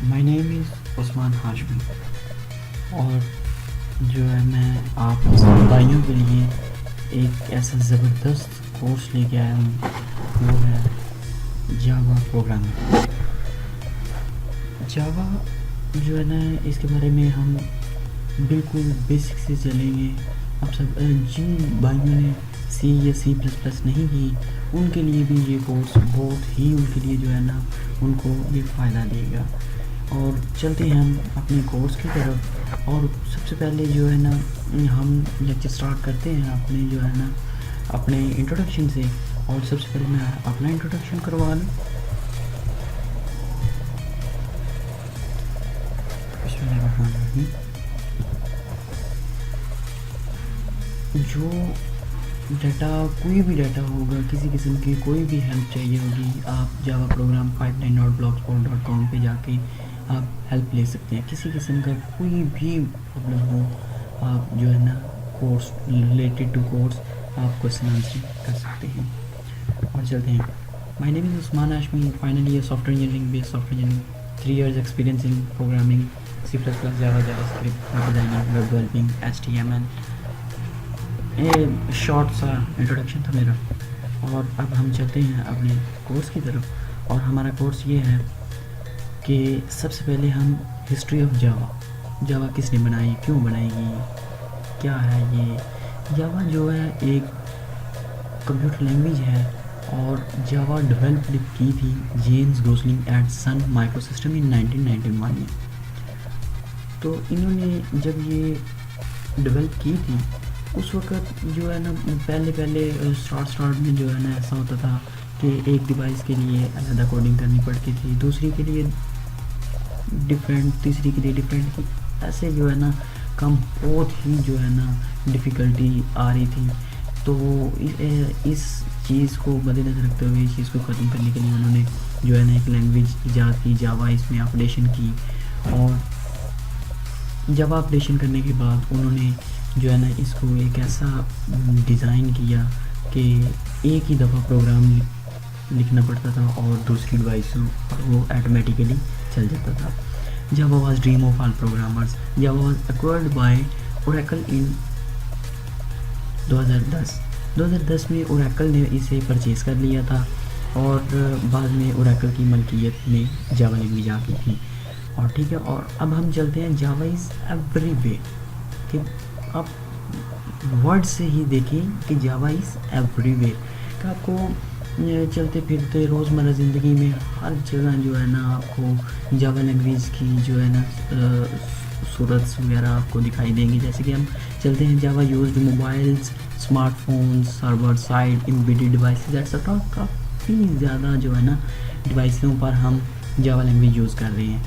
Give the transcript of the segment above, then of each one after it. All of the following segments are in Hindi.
My name is Usman Hashmi और जो है मैं आप सब भाइयों के लिए एक ऐसा ज़बरदस्त कोर्स लेके आया हूँ, वो है जावा प्रोग्रामिंग। जावा जो है ना, इसके बारे में हम बिल्कुल बेसिक से चलेंगे। आप सब जिन भाइयों ने सी या सी प्लस प्लस नहीं की, उनके लिए भी ये कोर्स बहुत ही उनके लिए जो है ना, उनको ये फ़ायदा देगा। और चलते हैं हम अपने कोर्स की तरफ। और सबसे पहले जो है ना, हम लेक्चर स्टार्ट करते हैं अपने जो है ना, अपने इंट्रोडक्शन से। और सबसे पहले मैं अपना इंट्रोडक्शन करवा लूँ। जो डाटा, कोई भी डाटा होगा, किसी किस्म की कोई भी हेल्प चाहिए होगी, आप जावा प्रोग्राम 59.blogspot.com पे जाके आप हेल्प ले सकते हैं। किसी किस्म का कोई भी प्रॉब्लम हो, आप जो है ना, कोर्स रिलेटेड टू कोर्स आप क्वेश्चन आंसर कर सकते हैं। और चलते हैं। My name is Usman Hashmi, final year software engineering, based software engineering, 3 years experience in programming, C plus plus, Java, JavaScript, web designing, web developing, HTML। ये शॉर्ट सा इंट्रोडक्शन था मेरा। और अब हम चलते हैं अपने कोर्स की तरफ। और हमारा कोर्स ये है कि सबसे पहले हम हिस्ट्री ऑफ जावा किसने बनाई, क्यों बनाएगी, क्या है ये। जावा जो है एक कंप्यूटर लैंग्वेज है और जावा डेवलप की थी जेम्स गोसलिंग एट सन माइक्रोसिस्टम इन 1991 में। तो इन्होंने जब ये डेवलप की थी, उस वक्त जो है ना, पहले स्टार्ट में जो है ना, ऐसा होता था कि एक डिवाइस के लिए अलग कोडिंग करनी पड़ती थी, दूसरी के लिए डिफरेंट, तीसरी के लिए डिफरेंट, ऐसे जो है ना काम बहुत ही जो है ना डिफ़िकल्टी आ रही थी। तो इस चीज़ को मद्देनज़र रखते हुए, इस चीज़ को ख़त्म करने के लिए उन्होंने जो है ना एक लैंग्वेज ईजाद की, जावा, इसमें अपडेशन की। और जावा अपडेशन करने के बाद उन्होंने जो है ना इसको एक ऐसा डिज़ाइन किया कि एक ही दफ़ा प्रोग्राम लिखना पड़ता था और दूसरी डिवाइसों पर वो ऑटोमेटिकली चल जाता था। Java was dream of all programmers. Java was acquired by Oracle in 2010 में ओरेकल ने इसे परचेज़ कर लिया था और बाद में ओरेकल की मलकियत में जावा लैंग्वेज आ गई थी। और ठीक है, और अब हम चलते हैं जावा इज़ एवरीवेयर। कि आप वर्ड से ही देखें कि जावा इज़ एवरीवेयर, कि आपको चलते फिरते रोज़मर्रा ज़िंदगी में हर जगह जो है ना, आपको जावा लैंग्वेज की जो है ना सूरत वगैरह आपको दिखाई देंगी। जैसे कि हम चलते हैं, Java used mobiles, smartphones, server side, embedded devices etcetera. काफ़ी ज़्यादा जो है ना डिवाइसों पर हम जावा लैंग्वेज यूज़ कर रहे हैं।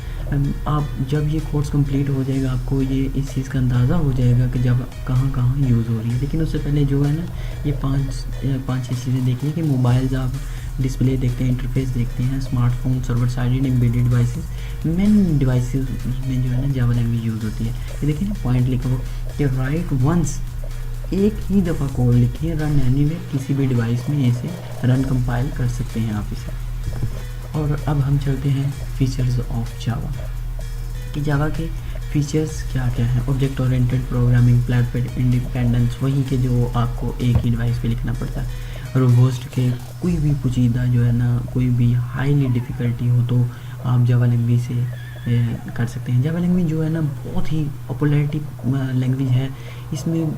आप जब ये कोर्स कंप्लीट हो जाएगा, आपको ये इस चीज़ का अंदाज़ा हो जाएगा कि जब कहाँ कहाँ यूज़ हो रही है। लेकिन उससे पहले जो है ना, ये पाँच छः चीज़ें देखिए कि मोबाइल्स आप डिस्प्ले देखते हैं, इंटरफेस देखते हैं, smartphone, server sided, embedded devices, main devices में जो है ना जावा लैंग्वेज यूज़ होती है। ये देखिए ना पॉइंट लिखा हुआ कि राइट वंस, एक ही दफ़ा कोड लिखिए, रन एनीवेयर, किसी भी डिवाइस में इसे रन कंपाइल कर सकते हैं आप इसे। और अब हम चलते हैं फीचर्स ऑफ जावा, कि जावा के फीचर्स क्या क्या हैं। Object oriented programming, platform independence, वही के जो आपको एक ही डिवाइस पे लिखना पड़ता है। रोबस्ट के, कोई भी पुचीदा जो है ना, कोई भी हाईली डिफ़िकल्टी हो तो आप जावा लैंग्वेज से कर सकते हैं। जावा लैंग्वेज जो है ना बहुत ही पॉपुलैरिटी लैंग्वेज है। इसमें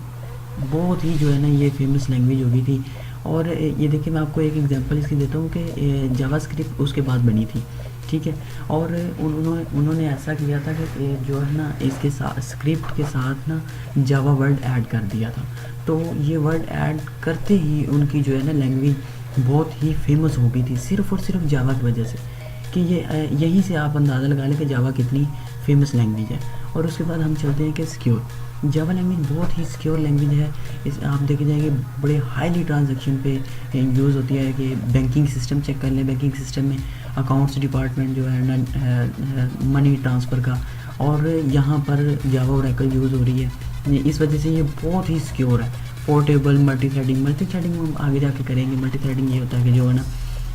बहुत ही जो है ना ये फेमस लैंग्वेज हो गई थी। और ये देखिए, मैं आपको एक एग्जांपल इसकी देता हूँ कि जावास्क्रिप्ट उसके बाद बनी थी, ठीक है। और उन्होंने ऐसा किया था कि जो है ना इसके साथ, स्क्रिप्ट के साथ ना जावा वर्ड ऐड कर दिया था। तो ये वर्ड ऐड करते ही उनकी जो है ना लैंग्वेज बहुत ही फेमस हो गई थी, सिर्फ़ और सिर्फ जावा की वजह से। कि ये यहीं से आप अंदाज़ा लगा लें कि जावा कितनी फेमस लैंग्वेज है। और उसके बाद हम चलते हैं कि सिक्योर। जावा लैंग्वेज बहुत ही सिक्योर लैंग्वेज है। इस आप देखे जाएंगे बड़े हाईली ट्रांजैक्शन पे यूज़ होती है। कि बैंकिंग सिस्टम चेक कर लें, बैंकिंग सिस्टम में अकाउंट्स डिपार्टमेंट जो है मनी ट्रांसफ़र का, और यहाँ पर जावा ओरेकल यूज़ हो रही है। इस वजह से ये बहुत ही सिक्योर है। पोर्टेबल, मल्टी थ्रेडिंग हम आगे जाके करेंगे। मल्टी थ्रेडिंग ये होता है कि जो है ना,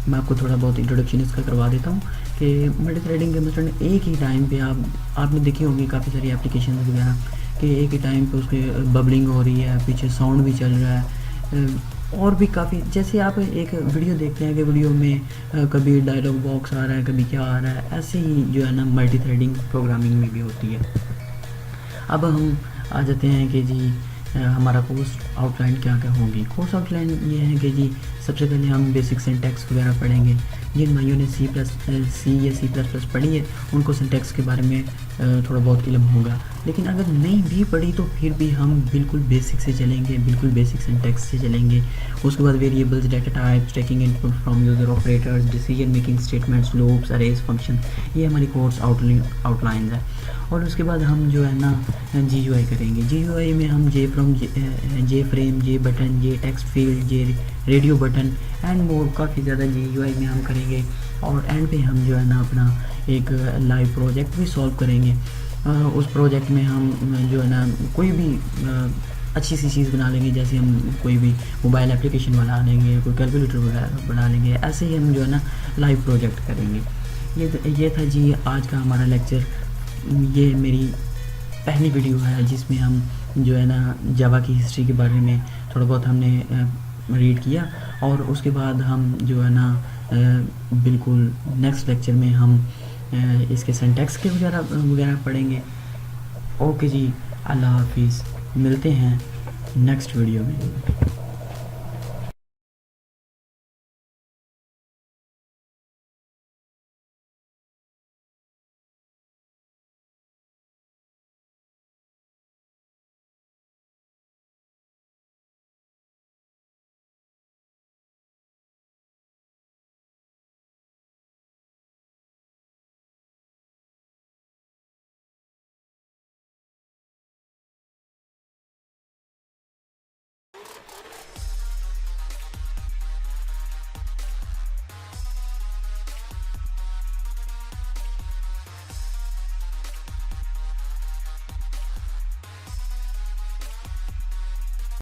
मैं आपको थोड़ा बहुत इंट्रोडक्शन इसका करवा देता हूँ कि मल्टी थ्रेडिंग के मतलब एक ही टाइम पे आपने देखी होंगी काफ़ी सारी एप्लीकेशन वगैरह कि एक ही टाइम पे उसके बबलिंग हो रही है, पीछे साउंड भी चल रहा है, और भी काफ़ी, जैसे आप एक वीडियो देखते हैं कि वीडियो में कभी डायलॉग बॉक्स आ रहा है, कभी क्या आ रहा है, ऐसे ही जो है ना मल्टी थ्रेडिंग प्रोग्रामिंग में भी होती है। अब हम आ जाते हैं कि जी हमारा कोर्स आउटलाइन क्या क्या होगी। कोर्स आउटलाइन ये है कि जी सबसे पहले हम बेसिक सिंटैक्स वगैरह पढ़ेंगे। जिन भाइयों ने सी या C++ पढ़ी है उनको सिंटैक्स के बारे में थोड़ा बहुत इल्म होगा, लेकिन अगर नहीं भी पढ़ी तो फिर भी हम बिल्कुल बेसिक से चलेंगे, बिल्कुल बेसिक सिंटैक्स से चलेंगे। उसके बाद variables, data types, taking input from user, operators, decision making statements, loops, arrays, function, ये हमारी कोर्स आउटलाइंस है। और उसके बाद हम जो है ना GUI करेंगे। GUI में हम J frame, J button, J text field, J radio button and more काफ़ी ज़्यादा GUI में हम करेंगे। और एंड पे हम जो है ना अपना एक लाइव प्रोजेक्ट भी सॉल्व करेंगे। उस प्रोजेक्ट में हम जो है ना कोई भी अच्छी सी चीज़ बना लेंगे, जैसे हम कोई भी मोबाइल एप्लीकेशन बना लेंगे, कोई कैलकुलेटर वगैरह बना लेंगे, ऐसे ही हम जो है ना लाइव प्रोजेक्ट करेंगे। ये था जी आज का हमारा लेक्चर। ये मेरी पहली वीडियो है जिसमें हम जो है ना जावा की हिस्ट्री के बारे में थोड़ा बहुत हमने रीड किया, और उसके बाद हम जो है ना बिल्कुल नेक्स्ट लेक्चर में हम इसके सिंटैक्स के वगैरह पढ़ेंगे। ओके जी, अल्लाह हाफिज़, मिलते हैं नेक्स्ट वीडियो में।